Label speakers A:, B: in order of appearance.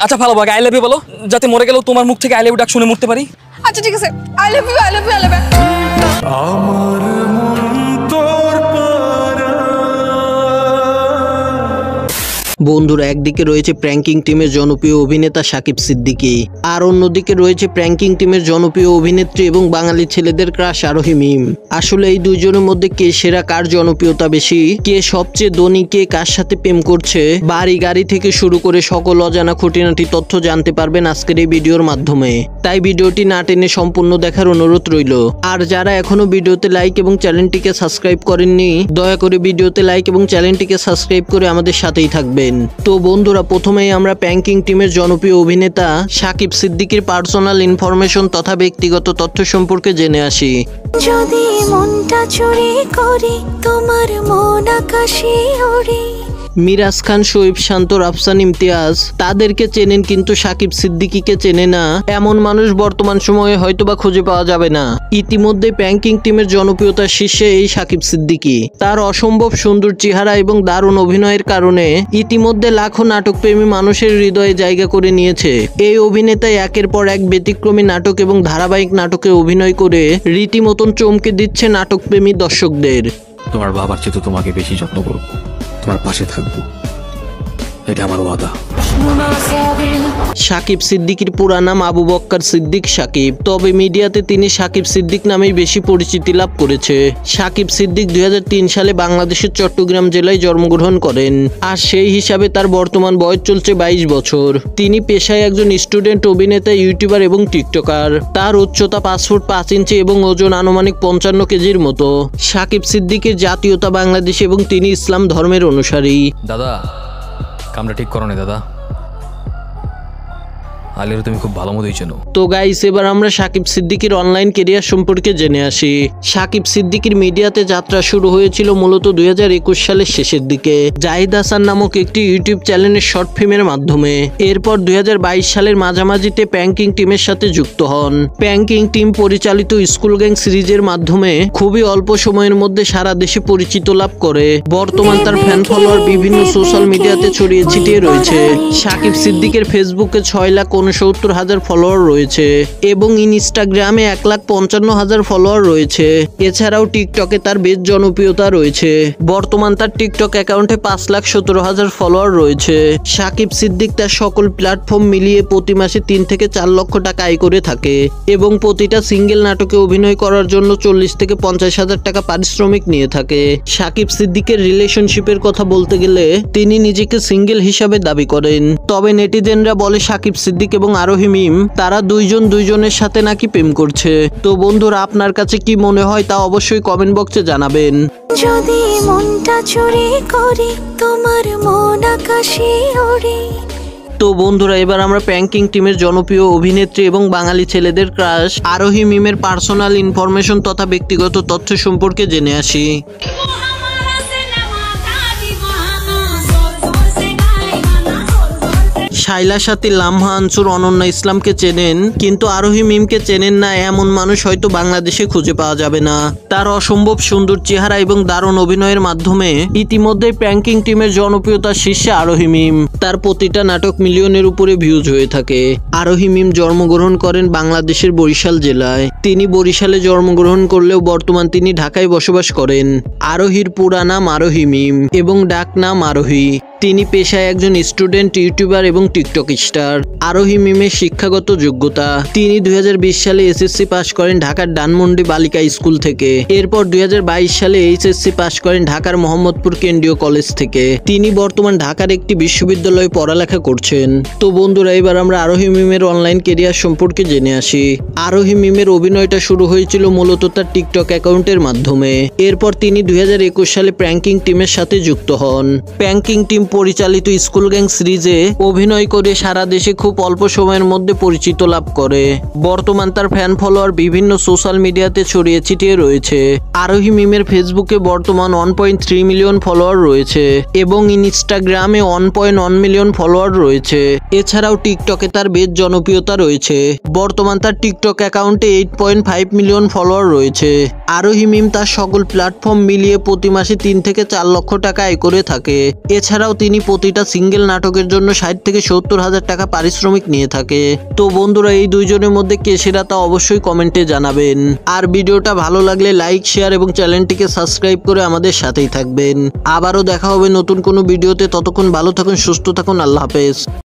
A: আচ্ছা ভালো ভাগ আই লাভ ইউ বলো, যাতে মরে গেলেও তোমার মুখ থেকে আই লাভ ইউ ডাক শুনে মরতে পারি।
B: আচ্ছা ঠিক আছে, I love you, I love you, I love you.
C: আমার মন তোর
D: বন্ধুরা, একদিকে রয়েছে প্র্যাঙ্কিং টিমের জনপ্রিয় অভিনেতা সাকিব সিদ্দিকী, আর অন্যদিকে রয়েছে প্র্যাঙ্কিং টিমের জনপ্রিয় অভিনেত্রী এবং বাঙালি ছেলেদের ক্রাশ আরোহী মিম। আসলে এই দুইজনের মধ্যে কে সেরা, কার জনপ্রিয়তা বেশি, কে সবচেয়ে ধনী, কে কার সাথে প্রেম করছে, বাড়ি গাড়ি থেকে শুরু করে সকল অজানা খুঁটিনাটি তথ্য জানতে পারবেন আজকের এই ভিডিওর মাধ্যমে। তাই ভিডিওটি না টেনে সম্পূর্ণ দেখার অনুরোধ রইল। আর যারা এখনো ভিডিওতে লাইক এবং চ্যানেলটিকে সাবস্ক্রাইব করেননি, দয়া করে ভিডিওতে লাইক এবং চ্যানেলটিকে সাবস্ক্রাইব করে আমাদের সাথেই থাকবেন। তো বন্ধুরা, প্রথমেই আমরা প্র্যাঙ্কিং টিমের জনপ্রিয় অভিনেতা সাকিব সিদ্দিকীর পার্সোনাল ইনফরমেশন তথা ব্যক্তিগত তথ্য সম্পর্কে জেনে আসি।
E: যদি মনটা চুরি করি তোমার মন আকাশে ওড়ে।
D: মিরাজ খান, শোয়েব শান্ত, রাফসান ইমতিয়াজ তাদেরকে চেনেন, কিন্তু সাকিব সিদ্দিকীকে চেনে না এমন মানুষ বর্তমান সময়ে হয়তোবা খুঁজে পাওয়া যাবে না। ইতিমধ্যে প্র্যাঙ্কিং টিমের জনপ্রিয়তার শীর্ষে এই সাকিব সিদ্দিকী। তার অসম্ভব সুন্দর চেহারা এবং দারুণ অভিনয়ের কারণে ইতিমধ্যে লাখো নাটকপ্রেমী মানুষের হৃদয়ে জায়গা করে নিয়েছে। এই অভিনেতা একের পর এক ব্যতিক্রমী নাটক এবং ধারাবাহিক নাটকে অভিনয় করে রীতিমতন চমকে দিচ্ছে নাটকপ্রেমী দর্শকদের।
F: তোমার বাবার চেয়ে তো তোমাকে বেশি যত্ন করবো, তোমার পাশে থাকবো, এটা আমার ওয়াদা।
D: সাকিব সিদ্দিকীর পুরা নাম আবু বক্কর সিদ্দিক সাকিব, তবে মিডিয়াতে তিনি সাকিব সিদ্দিক নামেই বেশি পরিচিতি লাভ করেছে। সাকিব সিদ্দিক 2003 সালে বাংলাদেশের চট্টগ্রাম জেলায় জন্মগ্রহণ করেন, আর সেই হিসাবে তার বর্তমান বয়স চলছে 22 বছর। তিনি পেশায় একজন স্টুডেন্ট অভিনেতা, ইউটিউবার এবং টিকটকার। তার উচ্চতা 5 ফুট 5 ইঞ্চি এবং ওজন আনুমানিক 55 কেজির মতো। সাকিব সিদ্দিকের জাতীয়তা বাংলাদেশ এবং তিনি ইসলাম ধর্মের অনুসারী।
F: দাদা, কামরা ঠিক করো না দাদা, আলির তুমি খুব ভালো মতোই চেনো।
D: তো গাইস, এবার আমরা সাকিব সিদ্দিকীর অনলাইন ক্যারিয়ার সম্পর্কে জেনে আসি। সাকিব সিদ্দিকীর মিডিয়াতে যাত্রা শুরু হয়েছিল মূলত 2021 সালের শেষের দিকে জাহিদ হাসান নামক একটি ইউটিউব চ্যানেলের শর্ট ফিল্মের মাধ্যমে। এরপর 2022 সালের মাঝামাঝিতে প্র্যাঙ্কিং টিমের সাথে যুক্ত হন। প্র্যাঙ্কিং টিম পরিচালিত স্কুল গ্যাং সিরিজের মাধ্যমে খুবই অল্প সময়ের মধ্যে সারা দেশে পরিচিত লাভ করে। বর্তমান তার ফ্যান ফলোয়ার বিভিন্ন সোশ্যাল মিডিয়াতে ছড়িয়ে ছিটিয়ে রয়েছে। সাকিব সিদ্দিকের ফেসবুকে 6,69,000 ফলোয়ার রয়েছে এবং ইনস্টাগ্রামে 1,55,000 ফলোয়ার রয়েছে। এছাড়াও টিকটকে তার বেশ জনপ্রিয়তা রয়েছে। বর্তমান তার টিকটক অ্যাকাউন্টে 5,17,000 ফলোয়ার রয়েছে। সাকিব সিদ্দিক তার সকল প্ল্যাটফর্ম মিলিয়ে প্রতি মাসে 3 থেকে 4 লক্ষ টাকা আয় করে থাকে এবং প্রতিটা সিঙ্গেল নাটকে অভিনয় করার জন্য 40 থেকে 50,000 টাকা পারিশ্রমিক নিয়ে থাকে। সাকিব সিদ্দিকের রিলেশনশিপের কথা বলতে গেলে তিনি নিজেকে সিঙ্গেল হিসাবে দাবি করেন, তবে নেটিজেনরা বলে সাকিব সিদ্দিক এবং আরোহী মিম তারা দুইজনের সাথে নাকি প্রেম করছে। তো বন্ধুরা, আপনার কাছে কি মনে হয় তা অবশ্যই কমেন্ট বক্সে জানাবেন।
E: যদি মনটা চুরি করি তোমার মন আকাশে ওড়ে।
D: তো বন্ধুরা, এবার আমরা প্র্যাঙ্কিং টিমের জনপ্রিয় অভিনেত্রী এবং বাঙালি ছেলেদের ক্রাশ আরোহী মিমের পার্সোনাল ইনফরমেশন তথা ব্যক্তিগত তথ্য সম্পর্কে জেনে আসি। শাইলা সাথী, লামহা আনসুর, অনন্যা ইসলামকে চেনেন, কিন্তু আরোহী মিমকে চেনেন না এমন মানুষ হয়তো বাংলাদেশে খুঁজে পাওয়া যাবে না। তার অসম্ভব সুন্দর চেহারা এবং দারুণ অভিনয়ের মাধ্যমে ইতিমধ্যে প্র্যাঙ্কিং টিমের জনপ্রিয়তার শীর্ষে আরোহী মিম। তার প্রতিটা নাটক মিলিয়নের উপরে ভিউজ হয়ে থাকে। আরোহী মিম জন্মগ্রহণ করেন বাংলাদেশের বরিশাল জেলায়। তিনি বরিশালে জন্মগ্রহণ করলেও বর্তমান তিনি ঢাকায় বসবাস করেন। আরোহীর পুরা নাম আরোহী মিম এবং ডাক নাম আরোহী। তিনি পেশায় একজন স্টুডেন্ট, ইউটিউবার এবং টিকটক স্টার। আরোহী মিমের শিক্ষাগত যোগ্যতা, তিনি 2020 সালে এসএসসি পাশ করেন ঢাকার ধানমন্ডি বালিকা স্কুল থেকে। এরপর 2022 সালে এইচএসসি পাশ করেন ঢাকার মোহাম্মদপুর কেন্দ্রীয় কলেজ থেকে। তিনি বর্তমান ঢাকার একটি বিশ্ববিদ্যালয়ে পড়ালেখা করছেন। তো বন্ধুরা, এবার আমরা আরোহী মিমের অনলাইন ক্যারিয়ার সম্পর্কে জেনে আসি। আরোহী মিমের অভিনয়টা শুরু হয়েছিল মূলত তার টিকটক অ্যাকাউন্টের মাধ্যমে। এরপর তিনি 2021 সালে প্র্যাঙ্কিং টিমের সাথে যুক্ত হন। প্র্যাঙ্কিং টিম পরিচালিত স্কুল গ্যাং সিরিজে অভিনয় করে সারা দেশে খুব অল্প সময়ের মধ্যে পরিচিত লাভ করে। বর্তমান তার ফ্যান ফলোয়ার বিভিন্ন সোশ্যাল মিডিয়াতে ছড়িয়ে ছিটিয়ে রয়েছে। আরোহী মিমের ফেসবুকে বর্তমান 1.3 মিলিয়ন ফলোয়ার রয়েছে এবং ইনস্টাগ্রামে 1.1 মিলিয়ন ফলোয়ার রয়েছে। এছাড়াও টিকটকে তার বেশ জনপ্রিয়তা রয়েছে। বর্তমান তার টিকটক অ্যাকাউন্টে 8.5 মিলিয়ন ফলোয়ার রয়েছে। আরোহী মিম তার সকল প্ল্যাটফর্ম মিলিয়ে প্রতি মাসে 3 থেকে 4 লক্ষ টাকা আয় করে থাকে। এছাড়াও তিনি প্রতিটা সিঙ্গেল নাটকের জন্য 60 থেকে 70 হাজার টাকা পারিশ্রমিক নিয়ে থাকে। তো বন্ধুরা, এই দুইজনের মধ্যে কে সেরা তা অবশ্যই কমেন্টে জানাবেন। আর ভিডিওটা ভালো লাগলে লাইক, শেয়ার এবং চ্যানেলটিকে সাবস্ক্রাইব করে আমাদের সাথেই থাকবেন। আবারও দেখা হবে নতুন কোনো ভিডিওতে। ততক্ষণ ভালো থাকুন, সুস্থ থাকুন, আল্লাহ হাফেজ।